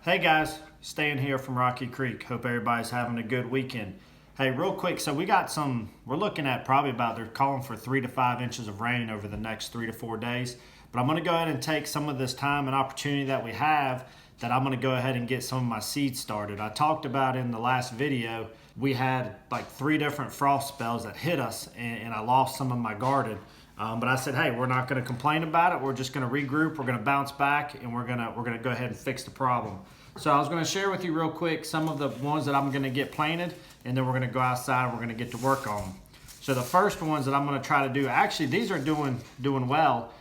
Hey guys, staying here from Rocky Creek. Hope everybody's having a good weekend. Hey, real quick, so we're looking at probably about, they're calling for 3 to 5 inches of rain over the next 3 to 4 days. But I'm going to go ahead and take some of this time and opportunity that we have that I'm going to go ahead and get some of my seeds started. I talked about in the last video, we had like 3 different frost spells that hit us and I lost some of my garden. But I said, hey, we're not going to complain about it. We're just going to regroup. We're going to bounce back, and we're going to go ahead and fix the problem. So I was going to share with you real quick some of the ones that I'm going to get planted, and then we're going to go outside and we're going to get to work on them. So the first ones that I'm going to try to do, actually these are doing well,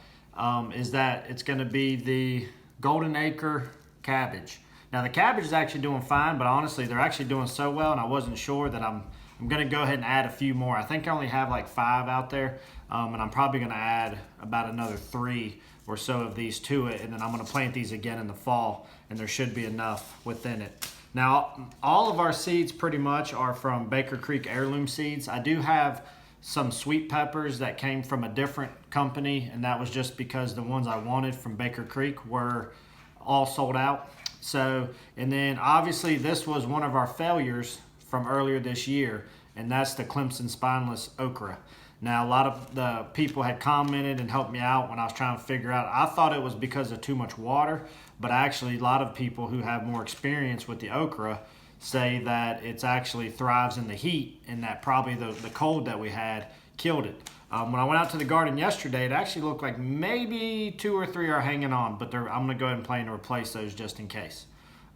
is that it's going to be the golden acre cabbage. Now the cabbage is actually doing fine, but honestly they're actually doing so well, and I wasn't sure that I'm going to go ahead and add a few more. I think I only have like 5 out there, and I'm probably going to add about another 3 or so of these to it, and then I'm going to plant these again in the fall, and there should be enough within it. Now, all of our seeds pretty much are from Baker Creek Heirloom Seeds. I do have some sweet peppers that came from a different company, and that was just because the ones I wanted from Baker Creek were all sold out. So, and then obviously this was one of our failures from earlier this year, and that's the Clemson spineless okra. Now, a lot of the people had commented and helped me out when I was trying to figure out. I thought it was because of too much water, but actually a lot of people who have more experience with the okra say that it actually thrives in the heat, and that probably the cold that we had killed it. When I went out to the garden yesterday, it actually looked like maybe 2 or 3 are hanging on, but I'm going to go ahead and plan to replace those just in case.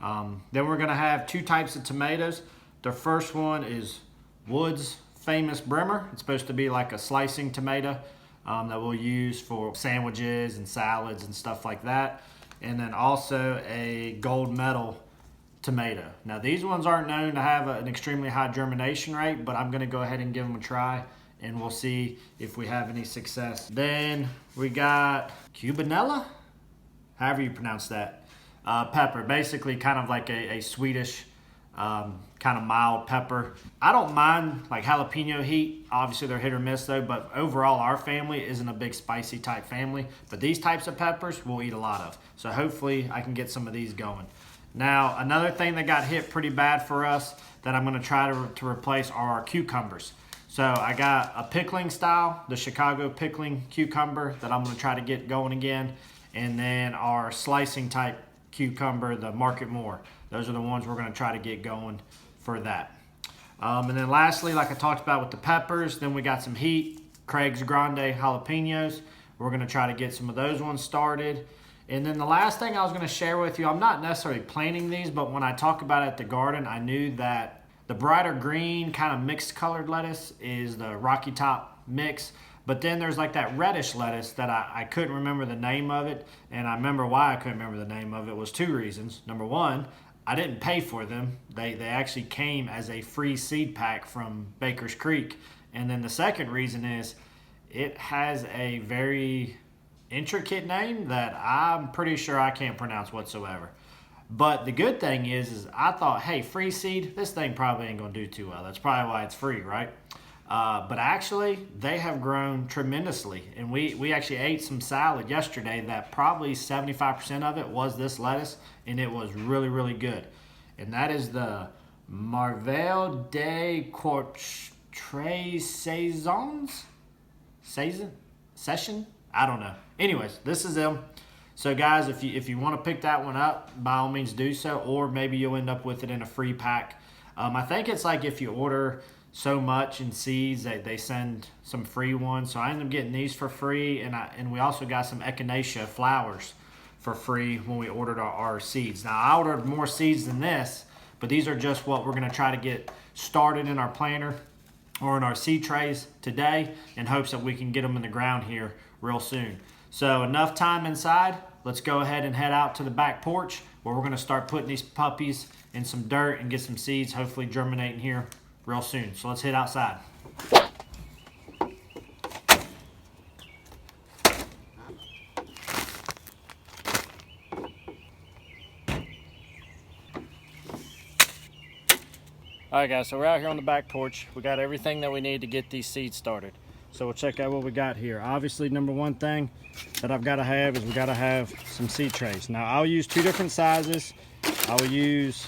Then we're going to have 2 types of tomatoes. The first one is Wood's Famous Brimmer. It's supposed to be like a slicing tomato that we'll use for sandwiches and salads and stuff like that. And then also a gold medal tomato. Now these ones aren't known to have an extremely high germination rate, but I'm going to go ahead and give them a try, and we'll see if we have any success. Then we got Cubanella, however you pronounce that, pepper. Basically kind of like a Swedish kind of mild pepper. I don't mind like jalapeno heat. Obviously they're hit or miss though, but overall our family isn't a big spicy type family. But these types of peppers we'll eat a lot of. So hopefully I can get some of these going. Now another thing that got hit pretty bad for us that I'm going to try to replace are our cucumbers. So I got a pickling style, the Chicago pickling cucumber that I'm going to try to get going again. And then our slicing type cucumber, the Market More. Those are the ones we're going to try to get going for that. And then lastly, like I talked about with the peppers, then we got some heat, Craig's Grande jalapenos. We're going to try to get some of those ones started. And then the last thing I was going to share with you, I'm not necessarily planting these, but when I talk about it at the garden, I knew that the brighter green kind of mixed colored lettuce is the Rocky Top mix. But then there's like that reddish lettuce that I couldn't remember the name of it. And I remember why I couldn't remember the name of it was 2 reasons. Number one, I didn't pay for them. They actually came as a free seed pack from Baker's Creek. And then the second reason is it has a very intricate name that I'm pretty sure I can't pronounce whatsoever. But the good thing is I thought, hey, free seed, this thing probably ain't gonna do too well. That's probably why it's free, right? But actually, they have grown tremendously. And we actually ate some salad yesterday that probably 75% of it was this lettuce, and it was really, really good. And that is the Merveille de Quatre Saisons? Session? I don't know. Anyways, this is them. So guys, if you want to pick that one up, by all means do so, or maybe you'll end up with it in a free pack. I think it's like if you order so much in seeds, they send some free ones. So I ended up getting these for free, and we also got some echinacea flowers for free when we ordered our seeds. Now I ordered more seeds than this, but these are just what we're going to try to get started in our planter or in our seed trays today, in hopes that we can get them in the ground here real soon. So enough time inside. Let's go ahead and head out to the back porch where we're going to start putting these puppies in some dirt and get some seeds hopefully germinating here real soon. So let's head outside. All right guys, so we're out here on the back porch. We got everything that we need to get these seeds started. So we'll check out what we got here. Obviously, number one thing that I've got to have is we got to have some seed trays. Now I'll use two different sizes. I will use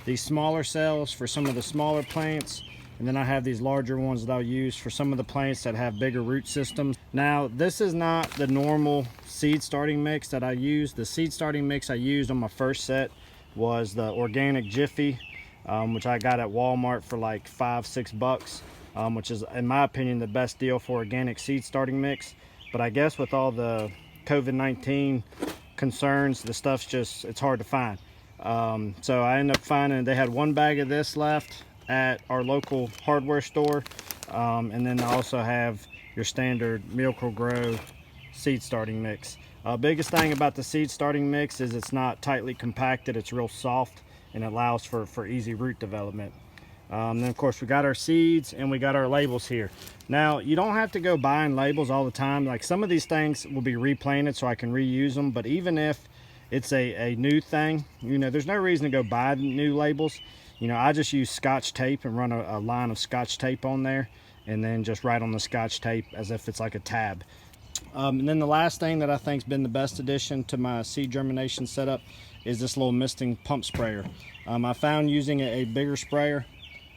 these smaller cells for some of the smaller plants, and then I have these larger ones that I'll use for some of the plants that have bigger root systems. Now this is not the normal seed starting mix that I use. The seed starting mix I used on my first set was the organic Jiffy, which I got at Walmart for like $5-6, which is in my opinion the best deal for organic seed starting mix. But I guess with all the COVID-19 concerns, the stuff's just, it's hard to find. So I ended up finding they had one bag of this left at our local hardware store, and then I also have your standard Miracle-Gro seed starting mix. Biggest thing about the seed starting mix is it's not tightly compacted, it's real soft, and it allows for easy root development. Then of course we got our seeds and we got our labels here. Now you don't have to go buying labels all the time. Like some of these things will be replanted so I can reuse them, but even if it's a new thing, you know, there's no reason to go buy new labels. You know, I just use Scotch tape and run a line of Scotch tape on there, and then just write on the Scotch tape as if it's like a tab. And then the last thing that I think's been the best addition to my seed germination setup is this little misting pump sprayer. I found using a bigger sprayer,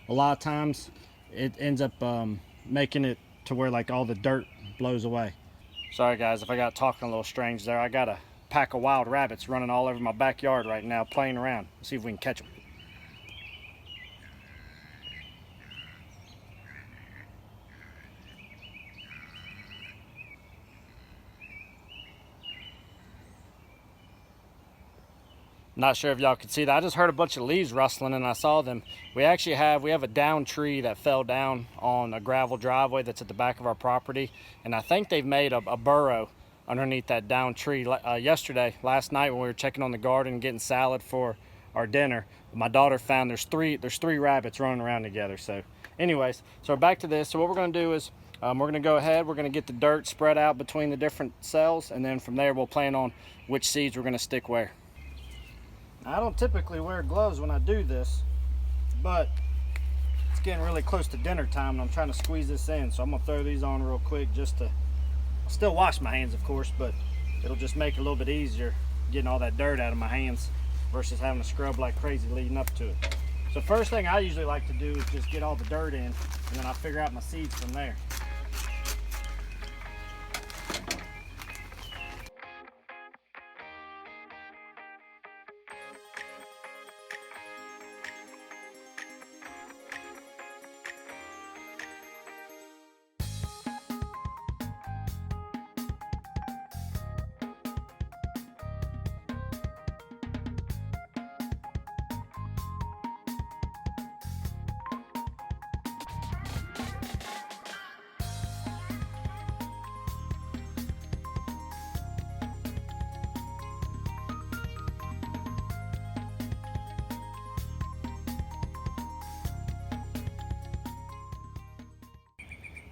a lot of times it ends up making it to where like all the dirt blows away. Sorry guys if I got talking a little strange there. I got a pack of wild rabbits running all over my backyard right now, playing around. Let's see if we can catch them. Not sure if y'all could see that. I just heard a bunch of leaves rustling and I saw them. We have a down tree that fell down on a gravel driveway that's at the back of our property, and I think they've made a burrow underneath that down tree. Last night when we were checking on the garden and getting salad for our dinner, my daughter found there's three rabbits running around together. So anyways, so we're back to this. So what we're going to do is we're going to go ahead, we're going to get the dirt spread out between the different cells, and then from there we'll plan on which seeds we're going to stick where. I don't typically wear gloves when I do this, but it's getting really close to dinner time and I'm trying to squeeze this in, so I'm gonna throw these on real quick just to, I'll still wash my hands of course, but it'll just make it a little bit easier getting all that dirt out of my hands versus having to scrub like crazy leading up to it. So first thing I usually like to do is just get all the dirt in, and then I figure out my seeds from there.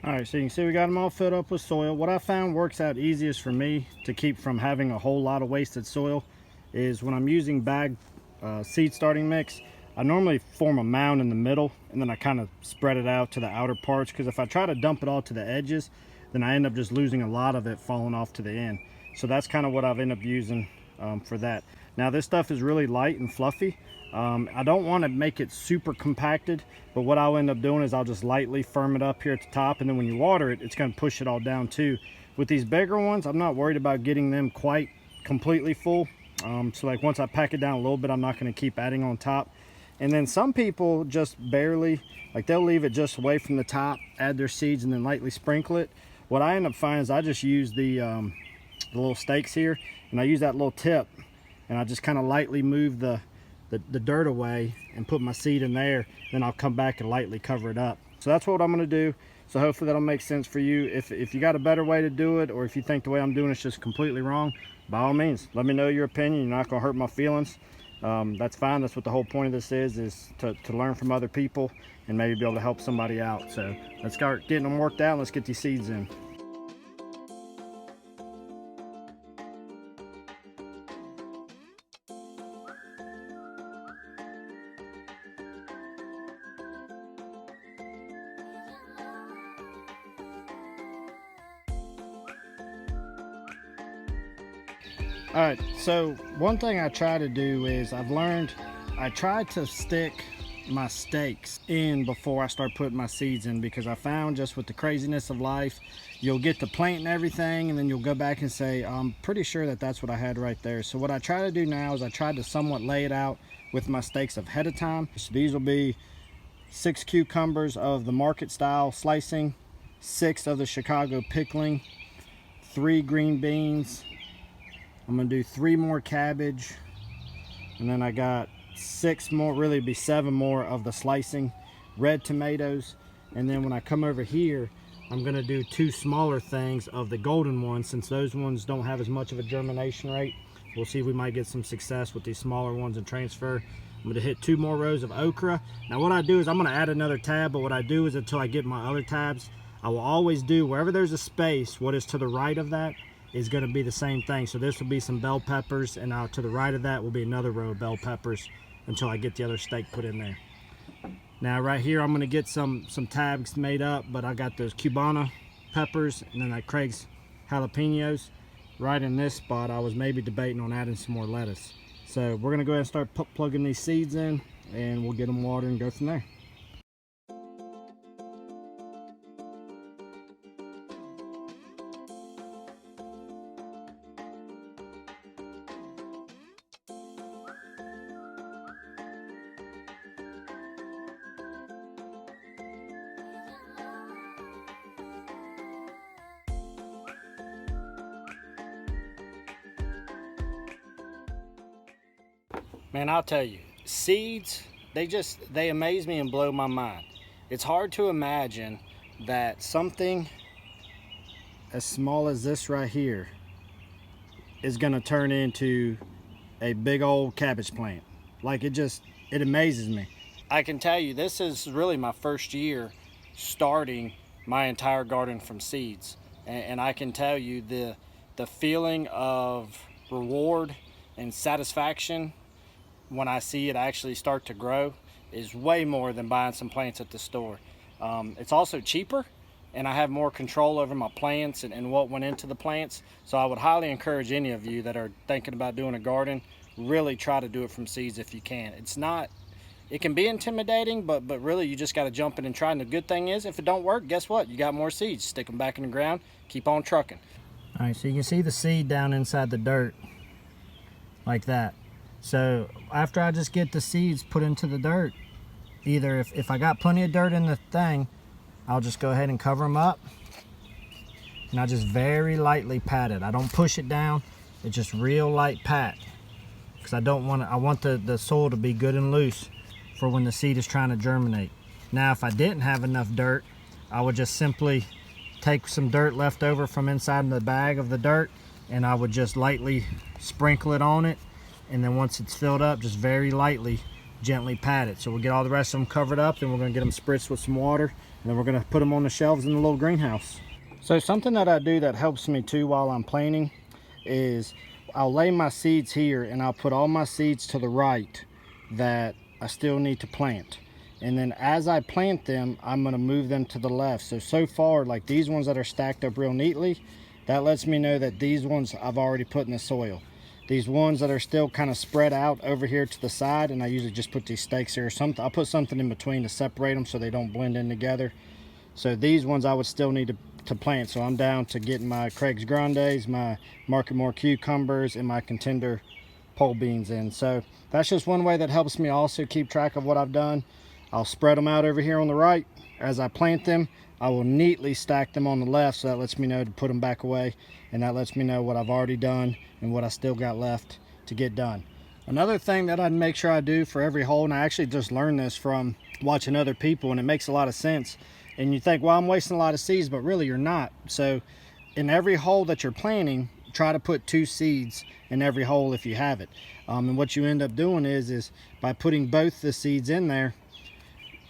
All right, so you can see we got them all filled up with soil. What I found works out easiest for me to keep from having a whole lot of wasted soil is when I'm using bag seed starting mix, I normally form a mound in the middle and then I kind of spread it out to the outer parts, because if I try to dump it all to the edges, then I end up just losing a lot of it falling off to the end. So that's kind of what I've ended up using for that. Now this stuff is really light and fluffy. I don't want to make it super compacted, but what I'll end up doing is I'll just lightly firm it up here at the top, and then when you water it, it's going to push it all down too. With these bigger ones, I'm not worried about getting them quite completely full. So like once I pack it down a little bit, I'm not going to keep adding on top. And then some people just barely, like they'll leave it just away from the top, add their seeds, and then lightly sprinkle it. What I end up finding is I just use the little stakes here, and I use that little tip, and I just kind of lightly move the dirt away and put my seed in there. Then I'll come back and lightly cover it up. So that's what I'm going to do. So hopefully that'll make sense for you. If you got a better way to do it, or if you think the way I'm doing it's just completely wrong, by all means, let me know your opinion. You're not going to hurt my feelings. That's fine. That's what the whole point of this is to learn from other people and maybe be able to help somebody out. So let's start getting them worked out. Let's get these seeds in. All right, so one thing I try to do is I try to stick my stakes in before I start putting my seeds in, because I found just with the craziness of life, you'll get to planting everything and then you'll go back and say, I'm pretty sure that that's what I had right there. So what I try to do now is I try to somewhat lay it out with my stakes ahead of time. So these will be 6 cucumbers of the market style slicing, 6 of the Chicago pickling, 3 green beans. I'm gonna do 3 more cabbage, and then I got 6 more, really be 7 more of the slicing red tomatoes. And then when I come over here, I'm gonna do 2 smaller things of the golden ones, since those ones don't have as much of a germination rate. We'll see if we might get some success with these smaller ones and transfer. I'm gonna hit 2 more rows of okra. Now what I do is I'm gonna add another tab, but what I do is until I get my other tabs, I will always do wherever there's a space, what is to the right of that is going to be the same thing. So this will be some bell peppers, and to the right of that will be another row of bell peppers until I get the other stake put in there. Now right here I'm going to get some tabs made up, but I got those Cubana peppers and then that Craig's jalapenos. Right in this spot I was maybe debating on adding some more lettuce. So we're going to go ahead and start plugging these seeds in, and we'll get them watered and go from there. Man, I'll tell you, seeds, they amaze me and blow my mind. It's hard to imagine that something as small as this right here is gonna turn into a big old cabbage plant. Like it amazes me. I can tell you, this is really my first year starting my entire garden from seeds. And I can tell you the feeling of reward and satisfaction when I see it actually start to grow is way more than buying some plants at the store. It's also cheaper, and I have more control over my plants and what went into the plants. So I would highly encourage any of you that are thinking about doing a garden, really try to do it from seeds if you can. It can be intimidating, but really you just got to jump in and try. And the good thing is, if it don't work, guess what? You got more seeds. Stick them back in the ground, keep on trucking. All right, so you can see the seed down inside the dirt like that. So after I just get the seeds put into the dirt, either if I got plenty of dirt in the thing, I'll just go ahead and cover them up, and I just very lightly pat it. I don't push it down, it's just real light pat, because I want the soil to be good and loose for when the seed is trying to germinate. Now if I didn't have enough dirt, I would just simply take some dirt left over from inside the bag of the dirt, and I would just lightly sprinkle it on it. And then once it's filled up, just very lightly, gently pat it. So we'll get all the rest of them covered up, then we're gonna get them spritzed with some water, and then we're gonna put them on the shelves in the little greenhouse. So something that I do that helps me too while I'm planting is I'll lay my seeds here, and I'll put all my seeds to the right that I still need to plant. And then as I plant them, I'm gonna move them to the left. So far, like these ones that are stacked up real neatly, that lets me know that these ones I've already put in the soil. These ones that are still kind of spread out over here to the side, and I usually just put these stakes here or something. I'll put something in between to separate them so they don't blend in together. So these ones I would still need to plant. So I'm down to getting my Craig's Grandes, my Market More cucumbers, and my Contender pole beans in. So that's just one way that helps me also keep track of what I've done. I'll spread them out over here on the right. As I plant them, I will neatly stack them on the left, so that lets me know to put them back away, and that lets me know what I've already done and what I still got left to get done. Another thing that I'd make sure I do for every hole, and I actually just learned this from watching other people, and it makes a lot of sense, and you think, well, I'm wasting a lot of seeds, but really you're not. So in every hole that you're planting, try to put 2 seeds in every hole if you have it. And what you end up doing is by putting both the seeds in there,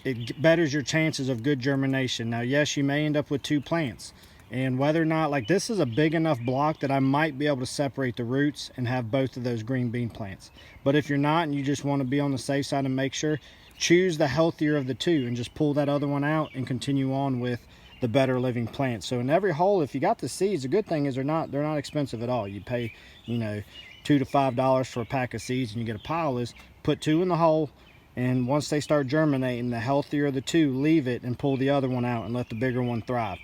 it betters your chances of good germination. Now, yes, you may end up with 2 plants, and whether or not, like this is a big enough block that I might be able to separate the roots and have both of those green bean plants. But if you're not, and you just want to be on the safe side and make sure, choose the healthier of the 2 and just pull that other one out and continue on with the better living plants. So in every hole, if you got the seeds, the good thing is they're not expensive at all. You pay, you know, $2 to $5 for a pack of seeds, and you get a pile, is put 2 in the hole, and once they start germinating, the healthier of the 2, leave it and pull the other one out and let the bigger one thrive.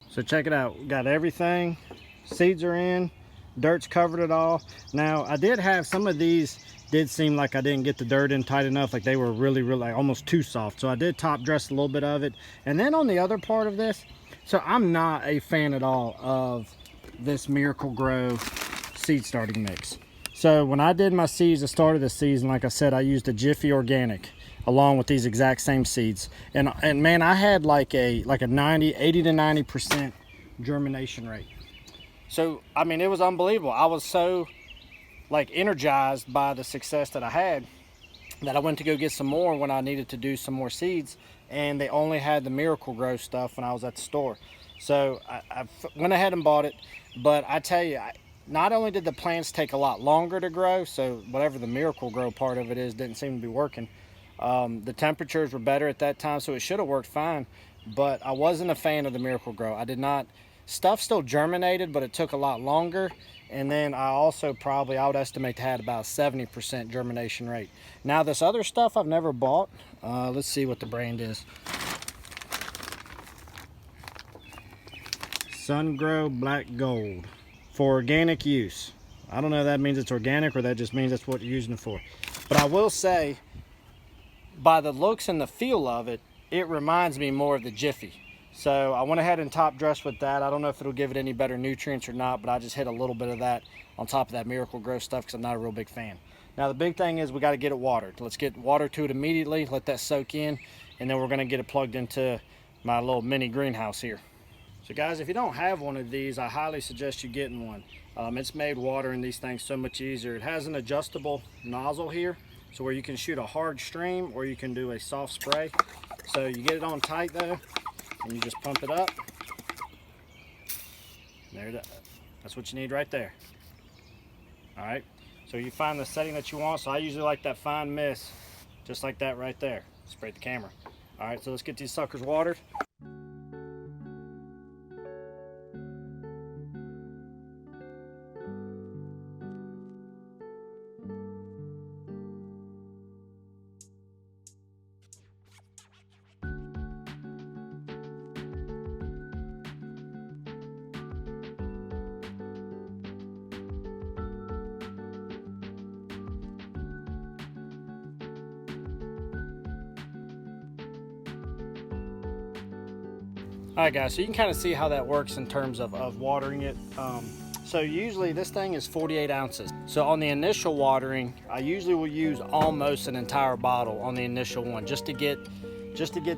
So check it out, we got everything, seeds are in, dirt's covered it all. Now I did have some of these, did seem like I didn't get the dirt in tight enough, like they were really like almost too soft, so I did top dress a little bit of it. And then on the other part of this, so I'm not a fan at all of this Miracle Grow seed starting mix. So when I did my seeds at the start of the season, like I said, I used a Jiffy Organic along with these exact same seeds, and man, I had like a 80 to 90% germination rate. So I mean, it was unbelievable. I was so like energized by the success that I had that I went to go get some more when I needed to do some more seeds, and they only had the Miracle Grow stuff when I was at the store. So I went ahead and bought it. But I tell you, not only did the plants take a lot longer to grow, so whatever the Miracle Grow part of it is didn't seem to be working. The temperatures were better at that time, so it should have worked fine, but I wasn't a fan of the Miracle Grow. I did not, stuff still germinated, but it took a lot longer. And then I also I would estimate to had about 70% germination rate. Now this other stuff I've never bought. Let's see what the brand is. SunGrow Black Gold for organic use. I don't know if that means it's organic or that just means that's what you're using it for. But I will say, by the looks and the feel of it, it reminds me more of the Jiffy. So I went ahead and top dressed with that. I don't know if it'll give it any better nutrients or not, but I just hit a little bit of that on top of that Miracle Grow stuff because I'm not a real big fan. Now the big thing is we got to get it watered. Let's get water to it immediately, let that soak in, and then we're going to get it plugged into my little mini greenhouse here. So guys, if you don't have one of these, I highly suggest you getting one. It's made watering these things so much easier. It has an adjustable nozzle here, so where you can shoot a hard stream or you can do a soft spray. So you get it on tight though, and you just pump it up. That's what you need right there. All right, so you find the setting that you want. So I usually like that fine mist, just like that right there. Spray the camera. All right, so let's get these suckers watered. All right guys, so you can kind of see how that works in terms of watering it. So usually this thing is 48 ounces. So on the initial watering, I usually will use almost an entire bottle on the initial one just to get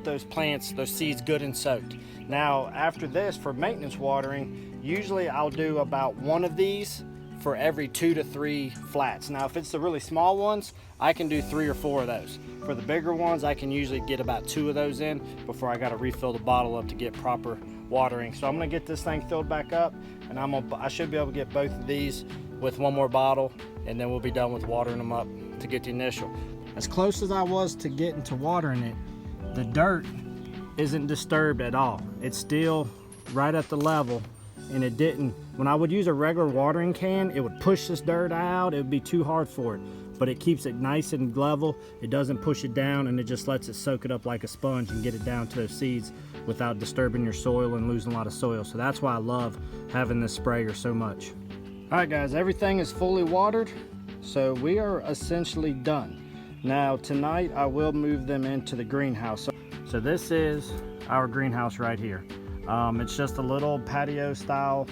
those plants, those seeds good and soaked. Now after this, for maintenance watering, usually I'll do about one of these for every 2 to 3 flats. Now if it's the really small ones, I can do 3 or 4 of those. For the bigger ones, I can usually get about 2 of those in before I got to refill the bottle up to get proper watering. So I'm gonna get this thing filled back up, and I should be able to get both of these with one more bottle, and then we'll be done with watering them up to get the initial. As close as I was to getting to watering it, the dirt isn't disturbed at all. It's still right at the level, and it didn't, when I would use a regular watering can, it would push this dirt out. It would be too hard for it, but it keeps it nice and level. It doesn't push it down, and it just lets it soak it up like a sponge and get it down to those seeds without disturbing your soil and losing a lot of soil. So that's why I love having this sprayer so much. All right guys, everything is fully watered, so we are essentially done. Now tonight I will move them into the greenhouse. So this is our greenhouse right here. It's just a little patio style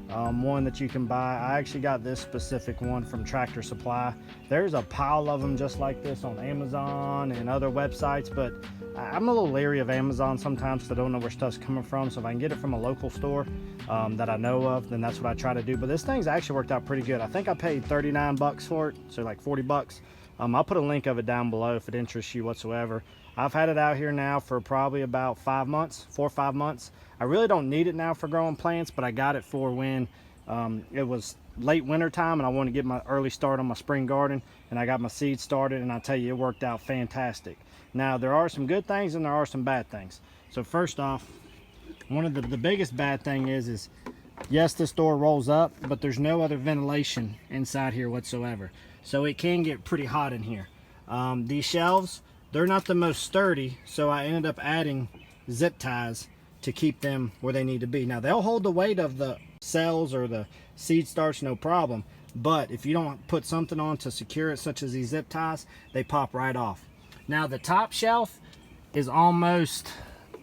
one that you can buy. I actually got this specific one from Tractor Supply. There's a pile of them just like this on Amazon and other websites, but I'm a little leery of Amazon sometimes because I don't know where stuff's coming from. So if I can get it from a local store that I know of, then that's what I try to do. But this thing's actually worked out pretty good. I think I paid 39 bucks for it, so like 40 bucks. I'll put a link of it down below if it interests you whatsoever. I've had it out here now for probably about 5 months, 4 or 5 months. I really don't need it now for growing plants, but I got it for when it was late winter time and I wanted to get my early start on my spring garden, and I got my seeds started, and I tell you, it worked out fantastic. Now, there are some good things and there are some bad things. So first off, one of the biggest bad thing is yes, this door rolls up, but there's no other ventilation inside here whatsoever. So it can get pretty hot in here. These shelves, they're not the most sturdy, so I ended up adding zip ties to keep them where they need to be. Now, they'll hold the weight of the cells or the seed starts, no problem, but if you don't put something on to secure it, such as these zip ties, they pop right off. Now, the top shelf is almost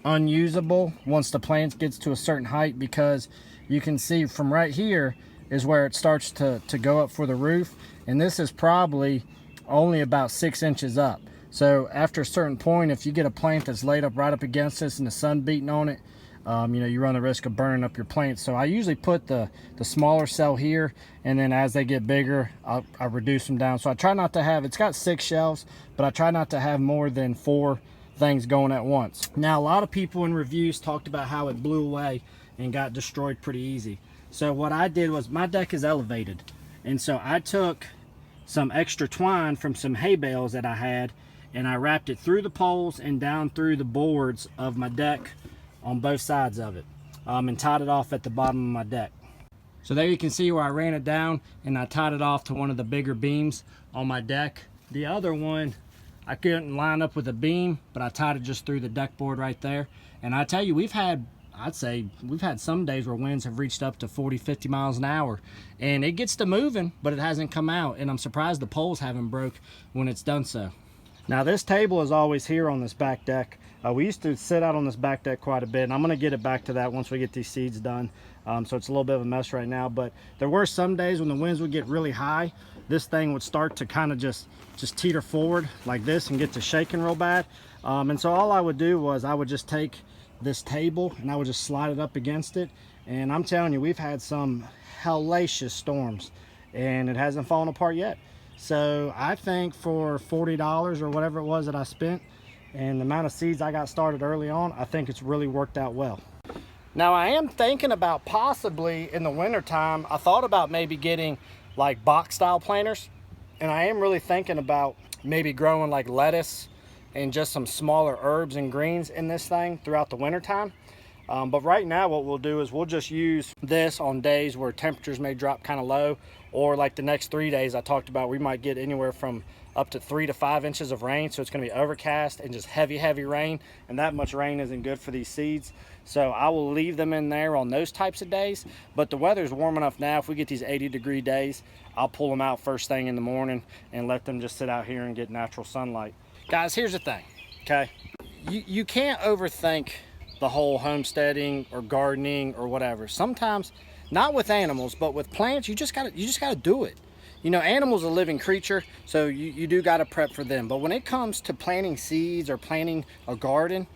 unusable once the plant gets to a certain height, because you can see from right here is where it starts to go up for the roof, and this is probably only about 6 inches up. So after a certain point, if you get a plant that's laid up right up against this and the sun beating on it, you know, you run the risk of burning up your plants. So I usually put the smaller cell here, and then as they get bigger, I reduce them down. So I try not to have, it's got 6 shelves, but I try not to have more than 4 things going at once. Now, a lot of people in reviews talked about how it blew away and got destroyed pretty easy. So what I did was, my deck is elevated, and so I took some extra twine from some hay bales that I had, and I wrapped it through the poles and down through the boards of my deck on both sides of it, and tied it off at the bottom of my deck. So there you can see where I ran it down, and I tied it off to one of the bigger beams on my deck. The other one, I couldn't line up with a beam, but I tied it just through the deck board right there. And I tell you, I'd say we've had some days where winds have reached up to 40, 50 miles an hour, and it gets to moving, but it hasn't come out, and I'm surprised the poles haven't broke when it's done so. Now, this table is always here on this back deck. We used to sit out on this back deck quite a bit, and I'm going to get it back to that once we get these seeds done. So it's a little bit of a mess right now, but there were some days when the winds would get really high. This thing would start to kind of just teeter forward like this and get to shaking real bad. And so all I would do was I would just take this table and I would just slide it up against it. And I'm telling you, we've had some hellacious storms, and it hasn't fallen apart yet. So I think for $40 or whatever it was that I spent, and the amount of seeds I got started early on, I think it's really worked out well. Now, I am thinking about possibly in the winter time, I thought about maybe getting like box style planters, and I am really thinking about maybe growing like lettuce and just some smaller herbs and greens in this thing throughout the winter time. But right now what we'll do is we'll just use this on days where temperatures may drop kind of low, or like the next 3 days I talked about, we might get anywhere from up to 3 to 5 inches of rain. So it's going to be overcast and just heavy rain, and that much rain isn't good for these seeds. So I will leave them in there on those types of days. But the weather's warm enough now, if we get these 80-degree days, I'll pull them out first thing in the morning and let them just sit out here and get natural sunlight. Guys, here's the thing, okay? You can't overthink the whole homesteading or gardening or whatever. Sometimes, not with animals, but with plants, you just gotta do it. You know, animals are a living creature, so you do gotta prep for them. But when it comes to planting seeds or planting a garden,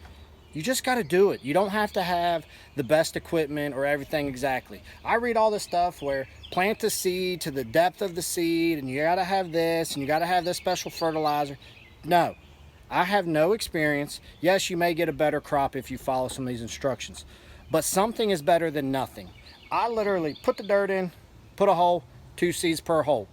you just gotta do it. You don't have to have the best equipment or everything exactly. I read all this stuff where plant the seed to the depth of the seed, and you gotta have this, and you gotta have this special fertilizer. No, I have no experience. Yes, you may get a better crop if you follow some of these instructions, but something is better than nothing. I literally put the dirt in, put a hole, 2 seeds per hole.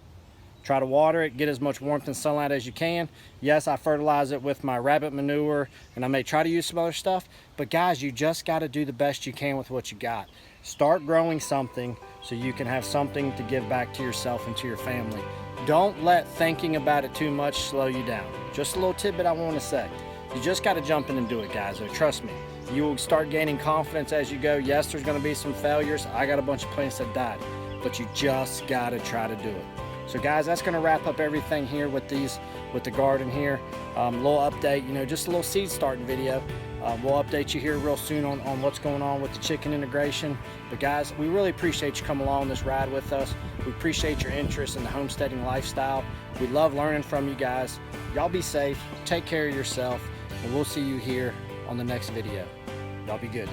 Try to water it, get as much warmth and sunlight as you can. Yes, I fertilize it with my rabbit manure, and I may try to use some other stuff, but guys, you just got to do the best you can with what you got. Start growing something so you can have something to give back to yourself and to your family. Don't let thinking about it too much slow you down. Just a little tidbit I want to say. You just got to jump in and do it, guys. So trust me, you will start gaining confidence as you go. Yes, there's going to be some failures. I got a bunch of plants that died, but you just got to try to do it. So guys, that's going to wrap up everything here with the garden here. Little update, you know, just a little seed starting video. We'll update you here real soon on what's going on with the chicken integration. But guys, we really appreciate you coming along this ride with us. We appreciate your interest in the homesteading lifestyle. We love learning from you guys. Y'all be safe, take care of yourself, and we'll see you here on the next video. Y'all be good.